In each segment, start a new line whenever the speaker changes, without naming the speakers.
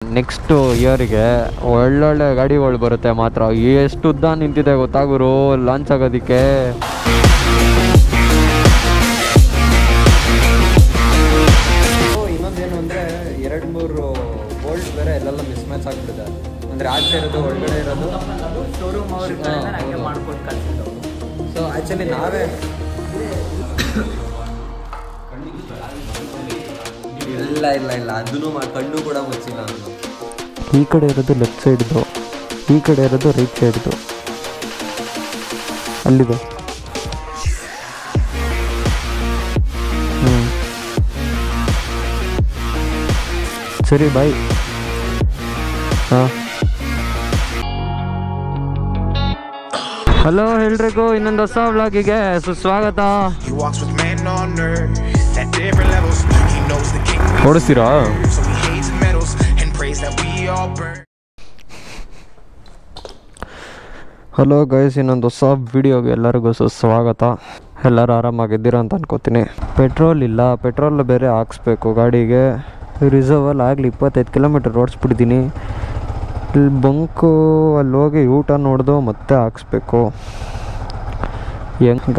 Next ಇಯರಿಗೆ ಒಳ್ಳೊಳ್ಳೆ ಗಾಡಿಗಳು ಬರುತ್ತೆ ಮಾತ್ರ. ಎಷ್ಟು ಉದ್ದ ನಿಂತಿದೆ ಗೊತ್ತಾಗುರು ಲಾಂಚ್ ಆಗೋದಕ್ಕೆ.
ಇನ್ನೊಂದೇನು ಅಂದರೆ 2-3 ಬೋಲ್ಟ್ ಬೇರೆ ಎಲ್ಲೆಲ್ಲ ಮಿಸ್ ಮ್ಯಾಚ್ ಆಗ್ಬಿಟ್ಟಿದೆ. ಅಂದರೆ ಆಚೆ ಇರೋದು ಒಳಗಡೆ ಇರೋದು
ಶೋರೂಮ್ ಅವ್ರಿಗೆ ಹಂಗೆ ಮಾಡ್ಕೊಂಡು ಕಳಿಸಿದ್ದು.
ಸೊ ಆ್ಯಕ್ಚುಲಿ ನಾವೇ ಇಲ್ಲ ಅದನ್ನು ಕಣ್ಣು ಕೂಡ ಮುಚ್ಚಿಲ್ಲ.
ಈ ಕಡೆ ಇರೋದು ಲೆಫ್ಟ್ ಸೈಡ್ದು, ಈ ಕಡೆ ಇರೋದು ರೈಟ್ ಸೈಡ್ದು. ಅಲ್ಲಿದೆ. ಸರಿ ಬಾಯ್. ಹಾಂ ಹಲೋ ಎಲ್ರಿಗೂ ಇನ್ನೊಂದು ಹೊಸ ವ್ಲಾಗಿಗೆ ಸುಸ್ವಾಗತ. ಓಡಿಸ್ತೀರಾ? ಹಲೋ ಗೈಸ್, ಇನ್ನೊಂದು ಹೊಸ ವಿಡಿಯೋಗೆ ಎಲ್ಲರಿಗೂ ಸುಸ್ವಾಗತ. ಎಲ್ಲರೂ ಆರಾಮಾಗಿದ್ದೀರಾ ಅಂತ ಅನ್ಕೋತೀನಿ. ಪೆಟ್ರೋಲ್ ಇಲ್ಲ, ಪೆಟ್ರೋಲ್ ಬೇರೆ ಹಾಕ್ಸ್ಬೇಕು ಗಾಡಿಗೆ. ರಿಸರ್ವಲ್ಲಿ ಆಗಲಿ 25 ಕಿಲೋಮೀಟರ್ ಓಡಿಸ್ಬಿಟ್ಟಿದ್ದೀನಿ. ಇಲ್ಲಿ ಬಂಕು ಅಲ್ಲಿ ಹೋಗಿ ಊಟ ನೋಡ್ದು ಮತ್ತೆ ಹಾಕ್ಸ್ಬೇಕು.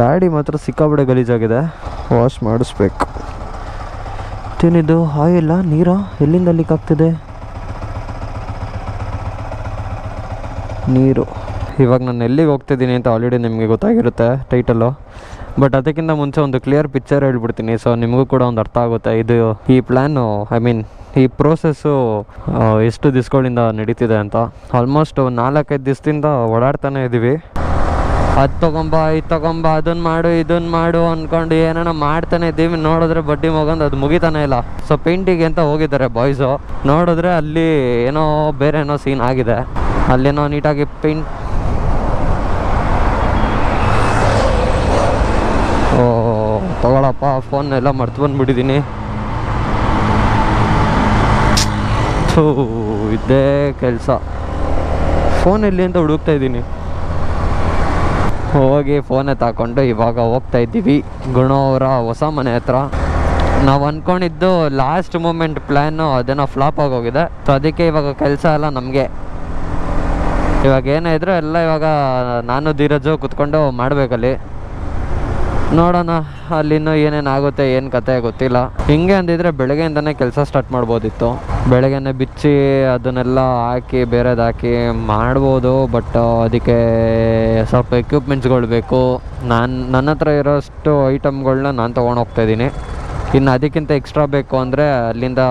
ಗಾಡಿ ಮಾತ್ರ ಸಿಕ್ಕಾಬಿಡೆ ಗಲೀಜಾಗಿದೆ, ವಾಶ್ ಮಾಡಿಸ್ಬೇಕು. ಮತ್ತೇನಿದು ಆಯಿಲ್ಲ ನೀರಾ ಎಲ್ಲಿಂದ ಲೀಕ್ ಆಗ್ತಿದೆ? ನೀರು. ಇವಾಗ ನಾನು ಎಲ್ಲಿಗೆ ಹೋಗ್ತಿದ್ದೀನಿ ಅಂತ ಆಲ್ರೆಡಿ ನಿಮಗೆ ಗೊತ್ತಾಗಿರುತ್ತೆ ಟೈಟಲು. ಬಟ್ ಅದಕ್ಕಿಂತ ಮುಂಚೆ ಒಂದು ಕ್ಲಿಯರ್ ಪಿಕ್ಚರ್ ಹೇಳ್ಬಿಡ್ತೀನಿ, ಸೊ ನಿಮಗೂ ಕೂಡ ಒಂದು ಅರ್ಥ ಆಗುತ್ತೆ ಇದು ಈ ಪ್ಲ್ಯಾನು, ಈ ಪ್ರೋಸೆಸ್ಸು ಎಷ್ಟು ದಿವಸಗಳಿಂದ ನಡೀತಿದೆ ಅಂತ. ಆಲ್ಮೋಸ್ಟ್ 4-5 ದಿವಸದಿಂದ ಓಡಾಡ್ತಾನೆ ಇದ್ದೀವಿ. ಅದು ತೊಗೊಂಬ ಇದು ತೊಗೊಂಬ ಅದನ್ನು ಮಾಡು ಇದನ್ನು ಮಾಡು ಅಂದ್ಕೊಂಡು ಏನೇನೋ ಮಾಡ್ತಾನೆ ಇದ್ದೀವಿ. ನೋಡಿದ್ರೆ ಬಡ್ಡಿ ಮಗಂದು ಅದು ಮುಗಿತಾನೆ ಇಲ್ಲ. ಸೊ ಪೇಂಟಿಗೆ ಅಂತ ಹೋಗಿದ್ದಾರೆ ಬಾಯ್ಸು. ನೋಡಿದ್ರೆ ಅಲ್ಲಿ ಏನೋ ಬೇರೆ ಏನೋ ಸೀನ್ ಆಗಿದೆ. ಅಲ್ಲೇನೋ ನೀಟಾಗಿ ಪೇಂಟ್ ತಗೊಳಪ್ಪ, ಫೋನ್ ಎಲ್ಲ ಮರ್ತು ಬಂದುಬಿಟ್ಟಿದ್ದೀನಿ. ಇದೇ ಕೆಲಸ. ಫೋನ್ ಎಲ್ಲಿ ಅಂತ ಹುಡುಕ್ತಾ ಇದ್ದೀನಿ. ಹೋಗಿ ಫೋನೇ ತಗೊಂಡು ಇವಾಗ ಹೋಗ್ತಾ ಇದ್ದೀವಿ ಗುಣ ಅವರ ಹೊಸ ಮನೆ ಹತ್ರ. ನಾವು ಅಂದ್ಕೊಂಡಿದ್ದು ಲಾಸ್ಟ್ ಮೂಮೆಂಟ್ ಪ್ಲ್ಯಾನು ಅದೇನೋ ಫ್ಲಾಪ್ ಆಗೋಗಿದೆ. ಸೊ ಅದಕ್ಕೆ ಇವಾಗ ಕೆಲಸ ಎಲ್ಲ ನಮಗೆ. ಇವಾಗ ಏನೇ ಇದ್ರೂ ಎಲ್ಲ ಇವಾಗ ನಾನು ಧೀರಜು ಕುತ್ಕೊಂಡು ಮಾಡಬೇಕಲ್ಲಿ. ನೋಡೋಣ ಅಲ್ಲಿನ್ನೂ ಏನೇನಾಗುತ್ತೆ ಏನು ಕತೆ ಗೊತ್ತಿಲ್ಲ. ಹಿಂಗೆ ಅಂದಿದ್ರೆ ಬೆಳಗ್ಗೆಯಿಂದನೇ ಕೆಲಸ ಸ್ಟಾರ್ಟ್ ಮಾಡ್ಬೋದಿತ್ತು. ಬೆಳಗ್ಗೆನೇ ಬಿಚ್ಚಿ ಅದನ್ನೆಲ್ಲ ಹಾಕಿ ಬೇರೆದು ಹಾಕಿ ಮಾಡ್ಬೋದು. ಬಟ್ ಅದಕ್ಕೆ ಸ್ವಲ್ಪ ಎಕ್ವಿಪ್ಮೆಂಟ್ಸ್ಗಳು ಬೇಕು. ನನ್ನ ಹತ್ರ ಇರೋಷ್ಟು ಐಟಮ್ಗಳನ್ನ ನಾನು ತೊಗೊಂಡು ಹೋಗ್ತಾಯಿದ್ದೀನಿ. ಇನ್ನು ಅದಕ್ಕಿಂತ ಎಕ್ಸ್ಟ್ರಾ ಬೇಕು ಅಂದರೆ ಅಲ್ಲಿಂದ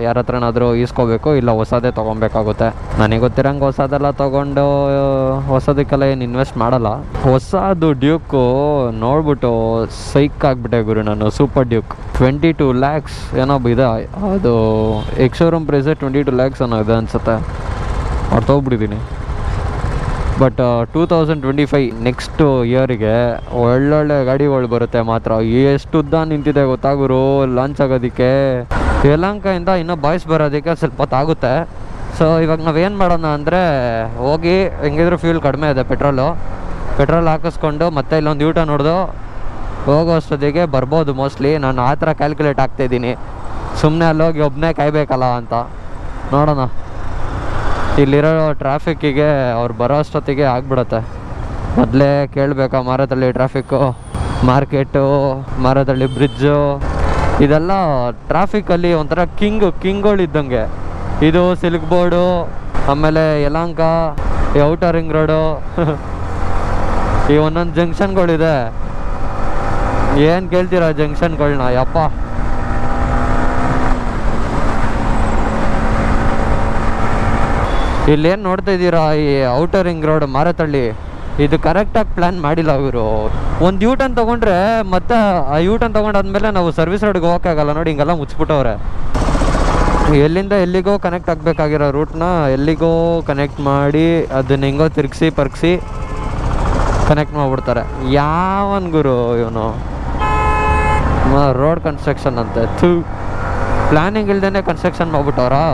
ಯಾರ ಹತ್ರನಾದರೂ ಈಸ್ಕೋಬೇಕು, ಇಲ್ಲ ಹೊಸದೇ ತೊಗೊಬೇಕಾಗುತ್ತೆ. ನನಗೆ ಗೊತ್ತಿರಂಗೆ ಹೊಸದೆಲ್ಲ ತೊಗೊಂಡು ಹೊಸದಕ್ಕೆಲ್ಲ ಏನು ಇನ್ವೆಸ್ಟ್ ಮಾಡಲ್ಲ. ಹೊಸದು ಡ್ಯೂಕು ನೋಡ್ಬಿಟ್ಟು ಸೈಕ್ ಆಗಿಬಿಟ್ಟೆ ಗುರು ನಾನು. ಸೂಪರ್ ಡ್ಯೂಕ್ 22 lakhs ಏನೋ ಇದೆ. ಅದು ಎಕ್ಸ್-ಶೋರೂಮ್ ಪ್ರೈಸೇ 22 lakhs ಅನ್ನೋ ಇದೆ ಅನಿಸುತ್ತೆ. ಹೊರತೋಗ್ಬಿಟ್ಟಿದ್ದೀನಿ. ಬಟ್ 2025 ನೆಕ್ಸ್ಟ್ ಇಯರಿಗೆ ಒಳ್ಳೊಳ್ಳೆ ಗಾಡಿಗಳು ಬರುತ್ತೆ ಮಾತ್ರ. ಎಷ್ಟು ಉದ್ದ ನಿಂತಿದೆ ಗೊತ್ತಾಗುರು ಲಾಂಚ್ ಆಗೋದಕ್ಕೆ. ಯಲಹಂಕದಿಂದ ಇನ್ನೂ ಬಾಯ್ಸ್ ಬರೋದಕ್ಕೆ ಸ್ವಲ್ಪ ಹೊತ್ತಾಗುತ್ತೆ. ಸೊ ಇವಾಗ ನಾವೇನು ಮಾಡೋಣ ಅಂದರೆ ಹೋಗಿ ಹೆಂಗಿದ್ರು ಫ್ಯೂಲ್ ಕಡಿಮೆ ಇದೆ, ಪೆಟ್ರೋಲ್ ಹಾಕಿಸ್ಕೊಂಡು ಮತ್ತೆ ಇಲ್ಲೊಂದು ಊಟ ನೋಡ್ದು ಹೋಗೋ ಅಷ್ಟೊತ್ತಿಗೆ ಬರ್ಬೋದು ಮೋಸ್ಟ್ಲಿ. ನಾನು ಆ ಥರ ಕ್ಯಾಲ್ಕುಲೇಟ್ ಆಗ್ತಾಯಿದ್ದೀನಿ. ಸುಮ್ಮನೆ ಅಲ್ಲೋಗಿ ಒಬ್ಬನೇ ಕಾಯಬೇಕಲ್ಲ ಅಂತ. ನೋಡೋಣ. ಇಲ್ಲಿರೋ ಟ್ರಾಫಿಕ್ಕಿಗೆ ಅವ್ರು ಬರೋ ಅಷ್ಟೊತ್ತಿಗೆ ಆಗ್ಬಿಡುತ್ತೆ. ಮೊದಲೇ ಕೇಳಬೇಕಾ Marathahalli traffic, market, Marathahalli bridge, ಇದೆಲ್ಲ ಟ್ರಾಫಿಕಲ್ಲಿ ಒಂಥರ ಕಿಂಗ್ಗಳಿದ್ದಂಗೆ. ಇದು ಸಿಲ್ಕ್ ಬೋರ್ಡು, ಆಮೇಲೆ ಯಲಹಂಕ, ಈ ಔಟರ್ ರಿಂಗ್ ರೋಡು, ಈ ಒಂದೊಂದು ಜಂಕ್ಷನ್ಗಳಿದೆ. ಏನು ಕೇಳ್ತೀರಾ ಜಂಕ್ಷನ್ಗಳನ್ನ ಯಪ್ಪ. ಇಲ್ಲೇನು ನೋಡ್ತಾ ಇದ್ದೀರಾ ಈ ಔಟರ್ ರಿಂಗ್ ರೋಡ್ ಮಾರತಳ್ಳಿ, ಇದು ಕರೆಕ್ಟಾಗಿ ಪ್ಲ್ಯಾನ್ ಮಾಡಿಲ್ಲ ಇವರು. ಒಂದು ಯೂಟರ್ನ್ ತೊಗೊಂಡ್ರೆ ಮತ್ತೆ ಆ ಯೂಟರ್ನ್ ತೊಗೊಂಡಾದ್ಮೇಲೆ ನಾವು ಸರ್ವಿಸ್ ರೋಡ್ಗೆ ಹೋಗೋಕ್ಕಾಗಲ್ಲ. ನೋಡಿ ಹಿಂಗೆಲ್ಲ ಮುಚ್ಚಿಬಿಟ್ಟವ್ರೆ. ಎಲ್ಲಿಂದ ಎಲ್ಲಿಗೋ ಕನೆಕ್ಟ್ ಆಗಬೇಕಾಗಿರೋ ರೂಟ್ನ ಎಲ್ಲಿಗೋ ಕನೆಕ್ಟ್ ಮಾಡಿ ಅದನ್ನ ಹೆಂಗೋ ತಿರುಗಿಸಿ ಪರ್ಗಿಸಿ ಕನೆಕ್ಟ್ ಮಾಡಿಬಿಡ್ತಾರೆ. ಯಾವನ್ ಗುರು ಇವನು? ರೋಡ್ ಕನ್ಸ್ಟ್ರಕ್ಷನ್ ಅಂತೆ. ಪ್ಲ್ಯಾನಿಂಗ್ ಇಲ್ದೇ ಕನ್ಸ್ಟ್ರಕ್ಷನ್ ಮಾಡ್ಬಿಟ್ಟವ್ರಾ?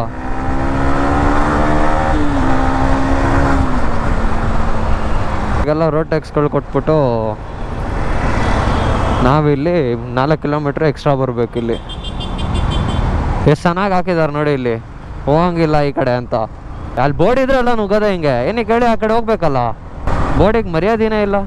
ಈಗೆಲ್ಲ ರೋಡ್ ಟ್ಯಾಕ್ಸ್ಗಳು ಕೊಟ್ಬಿಟ್ಟು ನಾವಿಲ್ಲಿ 4 ಕಿಲೋಮೀಟ್ರ್ ಎಕ್ಸ್ಟ್ರಾ ಬರಬೇಕು. ಇಲ್ಲಿ ಎಷ್ಟು ಚೆನ್ನಾಗಿ ಹಾಕಿದ್ದಾರೆ ನೋಡಿ. ಇಲ್ಲಿ ಹೋಗಂಗಿಲ್ಲ ಈ ಕಡೆ ಅಂತ. ಅಲ್ಲಿ ಬೋರ್ಡ್ ಇದ್ರಲ್ಲ ನುಗ್ಗದೆ ಹಿಂಗೆ ಏನಕ್ಕೆ ಹೇಳಿ, ಆ ಕಡೆ ಹೋಗ್ಬೇಕಲ್ಲ, ಬೋರ್ಡಿಗೆ ಮರ್ಯಾದೆನೇ ಇಲ್ಲ.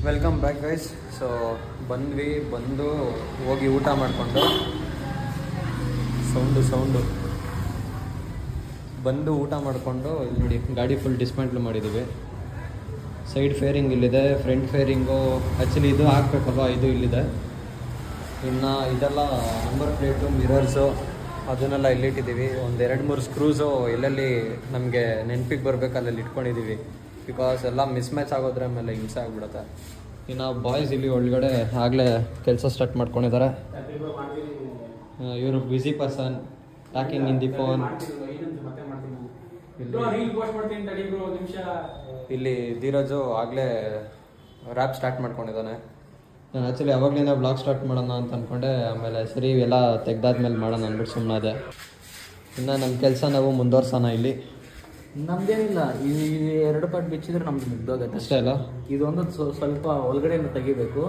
Welcome back guys. ಸೊ ಬಂದು ಹೋಗಿ ಊಟ ಮಾಡಿಕೊಂಡು ಸೌಂಡು ಬಂದು ಊಟ ಮಾಡಿಕೊಂಡು ಇಲ್ಲಿ ನೋಡಿ ಗಾಡಿ ಫುಲ್ ಡಿಸ್ಮೆಂಟ್ಲ್ ಮಾಡಿದ್ದೀವಿ. ಸೈಡ್ ಫೇರಿಂಗ್ ಇಲ್ಲಿದೆ, ಫ್ರಂಟ್ ಫೇರಿಂಗು ಆ್ಯಕ್ಚುಲಿ ಇದು ಹಾಕ್ಬೇಕಲ್ವ, ಇದು ಇಲ್ಲಿದೆ. ಇನ್ನು ಇದೆಲ್ಲ ನಂಬರ್ ಪ್ಲೇಟು, ಮಿರರ್ಸು ಅದನ್ನೆಲ್ಲ ಇಲ್ಲಿಟ್ಟಿದ್ದೀವಿ. ಒಂದು 2-3 ಸ್ಕ್ರೂಸು ಎಲ್ಲೆಲ್ಲಿ ನಮಗೆ ನೆನಪಿಗೆ ಬರಬೇಕು ಅಲ್ಲೆಲ್ಲಿ ಇಟ್ಕೊಂಡಿದ್ದೀವಿ. ಬಿಕಾಸ್ ಎಲ್ಲ ಮಿಸ್ಮ್ಯಾಚ್ ಆಗೋದ್ರೆ ಆಮೇಲೆ ಹಿಂಸೆ ಆಗಿಬಿಡುತ್ತೆ. ಇನ್ನು ಬಾಯ್ಸ್ ಇಲ್ಲಿ ಒಳಗಡೆ ಆಗಲೇ ಕೆಲಸ ಸ್ಟಾರ್ಟ್ ಮಾಡ್ಕೊಂಡಿದ್ದಾರೆ. ಇವರು busy person, talking in the phone. ಇಲ್ಲಿ ಧೀರಜು ಆಗಲೇ ರ್ಯಾಪ್ ಸ್ಟಾರ್ಟ್ ಮಾಡ್ಕೊಂಡಿದ್ದಾನೆ. ನಾನು ಆ್ಯಕ್ಚುಲಿ ಅವಾಗಲಿಂದ ಬ್ಲಾಗ್ ಸ್ಟಾರ್ಟ್ ಮಾಡೋಣ ಅಂತ ಅಂದ್ಕೊಂಡೆ, ಆಮೇಲೆ ಸರಿ ಇವೆಲ್ಲ ತೆಗ್ದಾದ್ಮೇಲೆ ಮಾಡೋಣ ಅಂದ್ಬಿಟ್ಟು ಸುಮ್ಮನೆ. ಇನ್ನು ನಮ್ಮ ಕೆಲಸ ನಾವು ಮುಂದುವರ್ಸೋಣ. ಇಲ್ಲಿ
ನಮ್ದೇನಿಲ್ಲ, ಈ 2 ಪಾರ್ಟ್ ಬಿಚ್ಚಿದ್ರೆ ನಮ್ದು ಮುಗ್ದೋಗತ್ತೆ
ಅಷ್ಟೇ ಅಲ್ಲ.
ಇದೊಂದು ಸ್ವಲ್ಪ ಒಳಗಡೆಯಿಂದ ತೆಗಿಬೇಕು.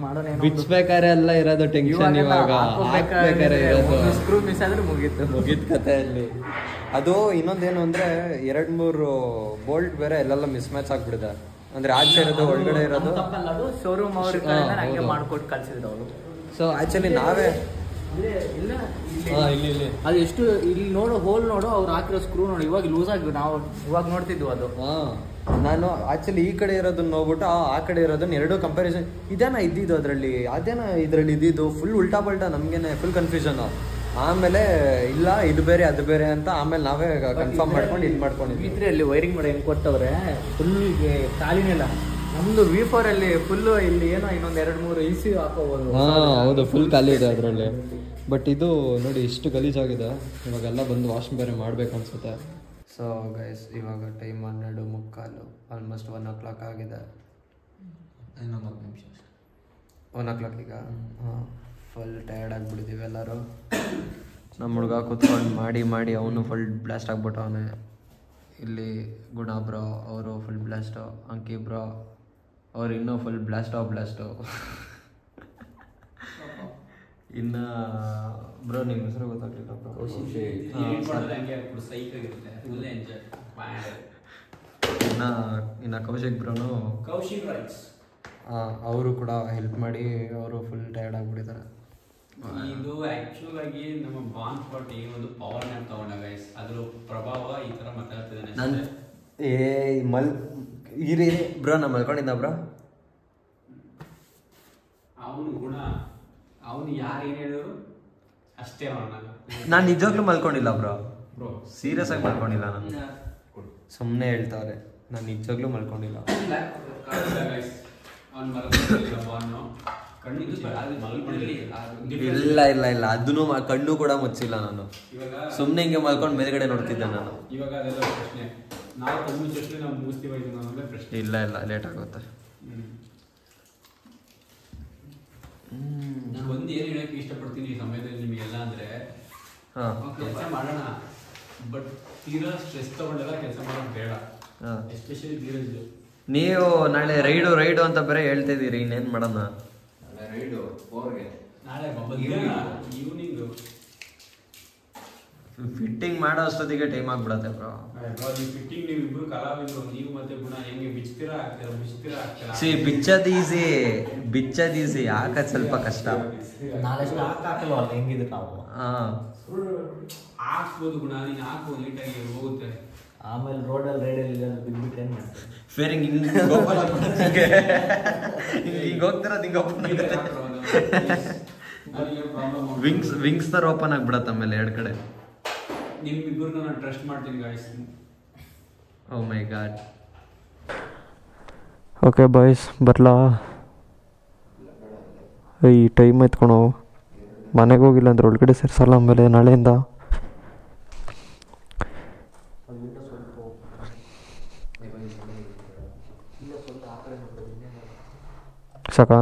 ಮಾಡೋಣ,
ಬಿಚ್ಬೇಕಾರೆ ಎಲ್ಲ ಇರೋದು ಟೆನ್ಷನ್. ಇವಾಗ
ಸ್ಕ್ರೂ ಮಿಸ್ ಆದ್ರೆ ಮುಗೀತು
ಕತೆ ಅಲ್ಲಿ. ಅದು ಇನ್ನೊಂದೇನು ಅಂದರೆ 2-3 ಬೋಲ್ಟ್ ಬೇರೆ ಎಲ್ಲೆಲ್ಲ ಮಿಸ್ಮ್ಯಾಚ್ ಆಗ್ಬಿಡಿದೆ. ಅಂದರೆ ಆಚೆ ಇರೋದು ಒಳಗಡೆ ಇರೋದು
ಶೋರೂಮ್ ಅವ್ರಿಗೆ ಹಂಗೆ ಮಾಡ್ಕೊಟ್ಟು ಕಳ್ಸಿದ್ರು ಅವರು.
ಸೊ ಆ್ಯಕ್ಚುಲಿ ನಾವೇ
ಅದು ಎಷ್ಟು ಇಲ್ಲಿ ನೋಡು, ಹೋಲ್ ನೋಡು, ಅವ್ರು ಹಾಕಿರೋ ಸ್ಕ್ರೂ ನೋಡು, ಇವಾಗ ಲೂಸ್ ಆಗಿ ನಾವು ಇವಾಗ ನೋಡ್ತಿದ್ವು ಅದು.
ನಾನು ಆಕ್ಚುಲಿ ಈ ಕಡೆ ಇರೋದನ್ನ ನೋಡ್ಬಿಟ್ಟು ಆ ಕಡೆ ಇರೋದನ್ನ ಎರಡೂ ಕಂಪ್ಯಾರಿಸನ್, ಇದೇನಾ ಇದ್ದಿದ್ದು ಅದರಲ್ಲಿ, ಅದೇನಾ ಇದರಲ್ಲಿ ಇದ್ದಿದ್ದು, ಫುಲ್ ಉಲ್ಟಾ ಪಲ್ಟಾ, ನಮಗೇನೆ ಫುಲ್ ಕನ್ಫ್ಯೂಷನ್. ಆಮೇಲೆ ಇಲ್ಲ ಇದು ಬೇರೆ ಅದು ಬೇರೆ ಅಂತ ಆಮೇಲೆ ನಾವೇ ಕನ್ಫರ್ಮ್ ಮಾಡ್ಕೊಂಡು ಇದು ಮಾಡ್ಕೊಂಡಿದ್ವಿ.
ಅಲ್ಲಿ ವೈರಿಂಗ್ ಮಾಡಿ ಹೆಂಗೆ ಕೊಟ್ಟವ್ರೆ, ಫುಲ್ ಖಾಲಿನಿಲ್ಲ. ನಮ್ದು V4 ಅಲ್ಲಿ ಫುಲ್ಲು ಇಲ್ಲಿ ಏನೋ ಇನ್ನೊಂದು 2-3 EC ಹಾಕೋಬೋದು.
ಹೌದು, ಫುಲ್ ಖಾಲಿ ಇದೆ ಅದರಲ್ಲಿ. ಬಟ್ ಇದು ನೋಡಿ ಇಷ್ಟು ಗಲೀಜಾಗಿದೆ. ಇವಾಗೆಲ್ಲ ಬಂದು ವಾಶ್ ಬೇರೆ ಮಾಡ್ಬೇಕು ಅನ್ಸುತ್ತೆ. ಸೊ ಗೈಸ್, ಇವಾಗ ಟೈಮ್ 12:15, ಆಲ್ಮೋಸ್ಟ್ 1 o'clock ಆಗಿದೆ. ಇನ್ನೊಂದು 10 ನಿಮಿಷ 1 o'clock ಈಗ. ಫುಲ್ ಟಯರ್ಡ್ ಆಗಿಬಿಟ್ಟಿದ್ದೀವಿ ಎಲ್ಲರೂ. ನಮ್ಮ ಹುಡುಗ ಕೂತ್ಕೊಂಡು ಮಾಡಿ ಅವನು ಫುಲ್ ಬ್ಲಾಸ್ಟ್ ಆಗ್ಬಿಟ್ಟವನೆ. ಇಲ್ಲಿ ಗುಣ ಬ್ರೋ ಅವರು ಫುಲ್ ಬ್ಲಾಸ್ಟು, ಅಂಕಿ ಬ್ರೋ ಅವ್ರು ಇನ್ನೂ ಫುಲ್ ಬ್ಲಾಸ್ಟು. ಇನ್ನು ಬ್ರೋ ನಿಮ್ಮ ಹೆಸರು ಗೊತ್ತಾಗ್ಲಿಲ್ಲ ಬ್ರೋ. ಇನ್ನು ಕೌಶಿಕ್ ಬ್ರೋನು ಅವರು ಕೂಡ ಹೆಲ್ಪ್ ಮಾಡಿ ಅವರು ಫುಲ್ ಟಯರ್ಡ್ ಆಗಿಬಿಟ್ಟಿದ್ದಾರೆ.
ಇದು ಆಕ್ಚುಲ್ ಆಗಿ ನಮ್ಮ ಬಾನ್ ಸ್ಪಾಟ್ ಈ ಒಂದು ಪವರ್ ನ್ಯಾಪ್ ತಗೊಂಡ ಗೈಸ್, ಅದ್ರ ಪ್ರಭಾವ ಈ ತರ ಮಾತಾಡ್ತಿದ್ದಾನೆ.
ಇರಿ ಬ್ರೋ, ನಾ ಮಲ್ಕೊಂಡಿದ್ದ ಬ್ರೋ.
ಅವನು ಗುಣ, ಅವನು ಯಾರು ಏನ್ ಹೇಳಿದ್ರು ಅಷ್ಟೇ.
ನಾನು ನಿಜವಾಗ್ಲೂ ಮಲ್ಕೊಂಡಿಲ್ಲ ಬ್ರೋ, ಸೀರಿಯಸ್ ಆಗಿ ಮಲ್ಕೊಂಡಿಲ್ಲ. ನಾನು ಸುಮ್ಮನೆ ಹೇಳ್ತಾವ್ರೆ, ನಾನು ನಿಜವಾಗ್ಲೂ ಮಲ್ಕೊಂಡಿಲ್ಲ. ಇಲ್ಲ ಅದನ್ನು ಕಣ್ಣು ಕೂಡ ಮುಚ್ಚಿಲ್ಲ ನಾನು. ಸುಮ್ಮನೆ ಹಿಂಗೆ ಮಲ್ಕೊಂಡು ಮೇಲ್ಗಡೆ ನೋಡ್ತಿದ್ದೆ ನಾನು.
ಇವಾಗ ಅದೆಲ್ಲ ಪ್ರಶ್ನೆ, ನಾವು ಕಣ್ಣು ಮುಚ್ಚಿ ನಾವು ಮುಗಿಸ್ತೀವಿ ಅನ್ನೋದೇ ಪ್ರಶ್ನೆ.
ಇಲ್ಲ ಲೇಟ್ ಆಗುತ್ತೆ.
ನಾನು ಒಂದು ಏನು ಹೇಳಕ್ಕೆ ಇಷ್ಟಪಡ್ತೀನಿ ಈ ಸಮಯದಲ್ಲಿ ನಿಮಗೆಲ್ಲ ಅಂದ್ರೆ, ಕೆಲಸ ಮಾಡೋಣ, ಬಟ್ ತೀರಾ ಸ್ಟ್ರೆಸ್ ತಗೊಂಡೆಲ್ಲ ಕೆಲಸ ಮಾಡೋದು ಬೇಡ. ಎಸ್ಪೆಷಲಿ ಧೀರಜ್,
ನೀವು ನಾಳೆ ರೈಡು ಅಂತ ಬೇರೆ ಹೇಳ್ತಿದ್ದೀರಿ, ಇನ್ನೇನು ಮಾಡೋಣ?
ನಾಳೆ ಈವ್ನಿಂಗ್
ಫಿಟ್ಟಿಂಗ್ ಮಾಡೋ ಅಷ್ಟೊತ್ತಿಗೆ ಟೈಮ್ ಆಗ್ಬಿಡತ್ತೆ ಬ್ರೋ.
ಫಿಟ್ಟಿಂಗ್ ನೀವು ಇಬ್ರು ಕಲಾವಿದ್ರು, ನೀವು ಮತ್ತೆ ಗುಣ ಹೆಂಗೆ ಬಿಚ್ತೀರಾ ಆಗ್ತೀರಾ
ಸಿ ಬಿಚ್ಚದ್ ಈಸಿ ಹಾಕದ್ ಸ್ವಲ್ಪ ಕಷ್ಟ.
ಹೆಂಗಿದ್ರು ನಾವು
ಹಾಕ್ಬೋದು ಗುಣ, ನೀನು ಹಾಕು ನೀಟಾಗಿ ಹೋಗುತ್ತೆ.
ಆಮೇಲೆ ರೋಡಲ್ಲಿ ರೈಡಲ್ಲಿ ಬಿದ್ಬಿಟ್ಟು ಏನು ಮಾಡ್ತೀವಿ?
ಫೇರ್ ಹಿಂಗೆ ಹೋಗ್ತಿರೋದು ಹಿಂಗೆ ಓಪನ್ ಆಗುತ್ತೆ. ವಿಂಗ್ಸ್ ತರ ಓಪನ್ ಆಗ್ಬಿಡತ್ತೆ ಆಮೇಲೆ ಎರಡು ಕಡೆ.
ನಿಮ್ಮಿಬ್ಬರನ್ನ ನಾನು ಟ್ರಸ್ಟ್ ಮಾಡ್ತೀನಿ ಗಾಯ್ಸ್.
ಓ ಮೈ ಗಾಡ್.
ಓಕೆ ಬಾಯ್ಸ್, ಬರಲಾ? ಈ ಟೈಮ್ ಎತ್ಕೊಳೋ, ಮನೆಗೆ ಹೋಗಿಲ್ಲ ಅಂದ್ರೆ ಒಳಗಡೆ ಸೇರಿಸಲ್ಲ ಆಮೇಲೆ ನಾಳೆಯಿಂದ. ಸಾಕಾ?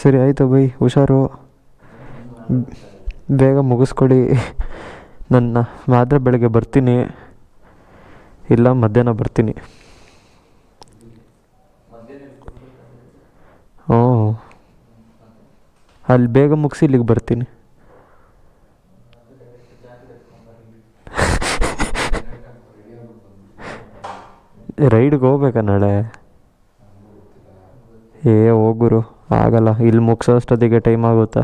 ಸರಿ ಆಯಿತು ಬೈ, ಹುಷಾರು, ಬೇಗ ಮುಗಿಸ್ಕೊಡಿ. ನನ್ನ ಮಾತ್ರ ಬೆಳಗ್ಗೆ ಬರ್ತೀನಿ, ಇಲ್ಲ ಮಧ್ಯಾಹ್ನ ಬರ್ತೀನಿ. ಹ್ಞೂ, ಅಲ್ಲಿ ಬೇಗ ಮುಗಿಸಿ ಇಲ್ಲಿಗೆ ಬರ್ತೀನಿ. ರೈಡ್ಗೆ ಹೋಗ್ಬೇಕಾ ನಾಳೆ? ಹೋಗುರು, ಆಗಲ್ಲ, ಇಲ್ಲಿ ಮುಗಿಸೋ ಅಷ್ಟೊತ್ತಿಗೆ ಟೈಮ್ ಆಗುತ್ತೆ.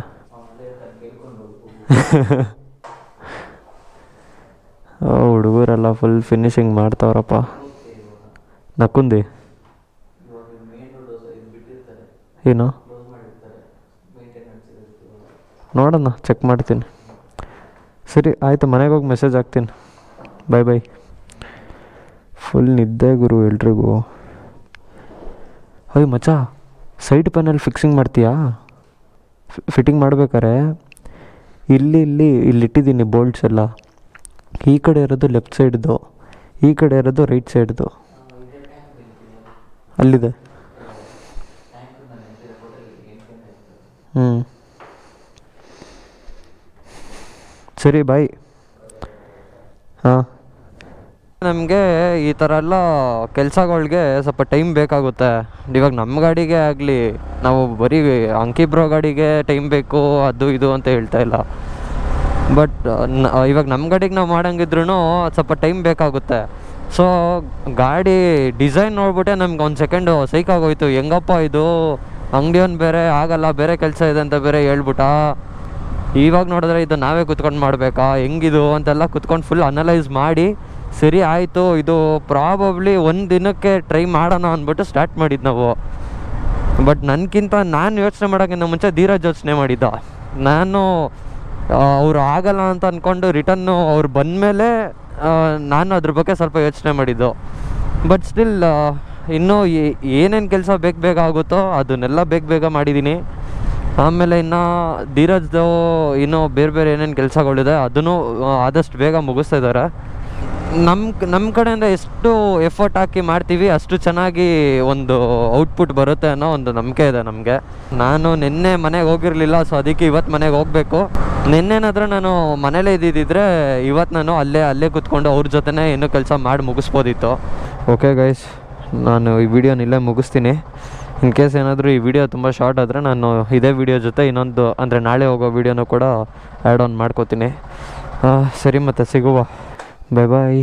ಹುಡುಗರೆಲ್ಲ ಫುಲ್ ಫಿನಿಶಿಂಗ್ ಮಾಡ್ತಾವ್ರಪ್ಪ. ನಕ್ಕುಂದಿ ಏನು ನೋಡೋಣ, ಚೆಕ್ ಮಾಡ್ತೀನಿ. ಸರಿ ಆಯಿತು, ಮನೆಗೆ ಹೋಗಿ ಮೆಸೇಜ್ ಹಾಕ್ತೀನಿ. ಬಾಯ್. ಫುಲ್ ನಿದ್ದೆ ಗುರು ಎಲ್ರಿಗೂ. ಅಯ್ಯೋ ಮಚ್ಚ, ಸೈಡ್ ಪ್ಯಾನಲ್ ಫಿಕ್ಸಿಂಗ್ ಮಾಡ್ತೀಯಾ? ಫಿಟ್ಟಿಂಗ್ ಮಾಡ್ಬೇಕಾರೆ ಇಲ್ಲಿಟ್ಟಿದ್ದೀನಿ ಬೋಲ್ಟ್ಸ್ ಎಲ್ಲ. ಈ ಕಡೆ ಇರೋದು ಲೆಫ್ಟ್ ಸೈಡ್ದು, ಈ ಕಡೆ ಇರೋದು ರೈಟ್ ಸೈಡ್ದು. ಅಲ್ಲಿದೆ. ಸರಿ ಬಾಯ್. ಹಾಂ,
ನಮಗೆ ಈ ಥರ ಎಲ್ಲ ಕೆಲಸಗಳಿಗೆ ಸ್ವಲ್ಪ ಟೈಮ್ ಬೇಕಾಗುತ್ತೆ. ಇವಾಗ ನಮ್ಮ ಗಾಡಿಗೆ ಆಗಲಿ, ನಾವು ಬರೀ ಅಂಕಿಬ್ರೋ ಗಾಡಿಗೆ ಟೈಮ್ ಬೇಕು ಅದು ಇದು ಅಂತ ಹೇಳ್ತಾ ಇಲ್ಲ. ಬಟ್ ಇವಾಗ ನಮ್ಮ ಗಾಡಿಗೆ ನಾವು ಮಾಡಂಗಿದ್ರೂ ಸ್ವಲ್ಪ ಟೈಮ್ ಬೇಕಾಗುತ್ತೆ. ಸೊ ಗಾಡಿ ಡಿಸೈನ್ ನೋಡ್ಬಿಟ್ಟೆ ನಮ್ಗೆ ಒಂದು ಸೆಕೆಂಡು ಸೈಕಾಗೋಯ್ತು. ಹೆಂಗಪ್ಪ ಇದು, ಅಂಗಡಿಯವನು ಬೇರೆ ಆಗಲ್ಲ, ಬೇರೆ ಕೆಲಸ ಇದೆ ಅಂತ ಬೇರೆ ಹೇಳ್ಬಿಟ್ಟ. ಇವಾಗ ನೋಡಿದ್ರೆ ಇದು ನಾವೇ ಕುತ್ಕೊಂಡು ಮಾಡಬೇಕಾ, ಹೆಂಗಿದು ಅಂತೆಲ್ಲ ಕುತ್ಕೊಂಡು ಫುಲ್ ಅನಲೈಸ್ ಮಾಡಿ, ಸರಿ ಆಯಿತು ಇದು ಪ್ರಾಬಬ್ಲಿ ಒಂದು ದಿನಕ್ಕೆ ಟ್ರೈ ಮಾಡೋಣ ಅಂದ್ಬಿಟ್ಟು ಸ್ಟಾರ್ಟ್ ಮಾಡಿದ್ದು ನಾವು. ಬಟ್ ನನಗಿಂತ ನಾನು ಯೋಚನೆ ಮಾಡೋಕ್ಕಿಂತ ಮುಂಚೆ ಧೀರಜ್ ಯೋಚನೆ ಮಾಡಿದ್ದ. ನಾನು ಅವರು ಆಗಲ್ಲ ಅಂತ ಅಂದ್ಕೊಂಡು ರಿಟರ್ನು ಅವ್ರು ಬಂದಮೇಲೆ ನಾನು ಅದ್ರ ಬಗ್ಗೆ ಸ್ವಲ್ಪ ಯೋಚನೆ ಮಾಡಿದ್ದು. ಬಟ್ ಸ್ಟಿಲ್ ಇನ್ನೂ ಏನೇನು ಕೆಲಸ ಬೇಗ ಆಗುತ್ತೋ ಅದನ್ನೆಲ್ಲ ಬೇಗ ಮಾಡಿದ್ದೀನಿ. ಆಮೇಲೆ ಇನ್ನು ಧೀರಜ್ದು ಇನ್ನೂ ಬೇರೆ ಏನೇನು ಕೆಲಸಗಳಿದೆ ಅದನ್ನು ಆದಷ್ಟು ಬೇಗ ಮುಗಿಸ್ತಾ ಇದ್ದಾರೆ. ನಮ್ಮ ಕಡೆಯಿಂದ ಎಷ್ಟು ಎಫರ್ಟ್ ಹಾಕಿ ಮಾಡ್ತೀವಿ ಅಷ್ಟು ಚೆನ್ನಾಗಿ ಒಂದು ಔಟ್ಪುಟ್ ಬರುತ್ತೆ ಅನ್ನೋ ಒಂದು ನಂಬಿಕೆ ಇದೆ ನಮಗೆ. ನಾನು ನಿನ್ನೆ ಮನೆಗೆ ಹೋಗಿರಲಿಲ್ಲ, ಸೊ ಅದಕ್ಕೆ ಇವತ್ತು ಮನೆಗೆ ಹೋಗಬೇಕು. ನಿನ್ನೆನಾದರೂ ನಾನು ಮನೇಲೇ ಇದ್ದಿದ್ದರೆ ಇವತ್ತು ನಾನು ಅಲ್ಲೇ ಕೂತ್ಕೊಂಡು ಅವ್ರ ಜೊತೆನೇ ಇನ್ನೂ ಕೆಲಸ ಮಾಡಿ ಮುಗಿಸ್ಬೋದಿತ್ತು.
ಓಕೆ ಗೈಸ್, ನಾನು ಈ ವಿಡಿಯೋನ ಇಲ್ಲೇ ಮುಗಿಸ್ತೀನಿ. ಇನ್ ಕೇಸ್ ಏನಾದರೂ ಈ ವಿಡಿಯೋ ತುಂಬ ಶಾರ್ಟ್ ಆದರೆ ನಾನು ಇದೇ ವಿಡಿಯೋ ಜೊತೆ ಇನ್ನೊಂದು ಅಂದರೆ ನಾಳೆ ಹೋಗೋ ವಿಡಿಯೋನೂ ಕೂಡ ಆ್ಯಡ್ ಆನ್ ಮಾಡ್ಕೋತೀನಿ. ಸರಿ, ಮತ್ತೆ ಸಿಗುವ. ಬಾಯ್.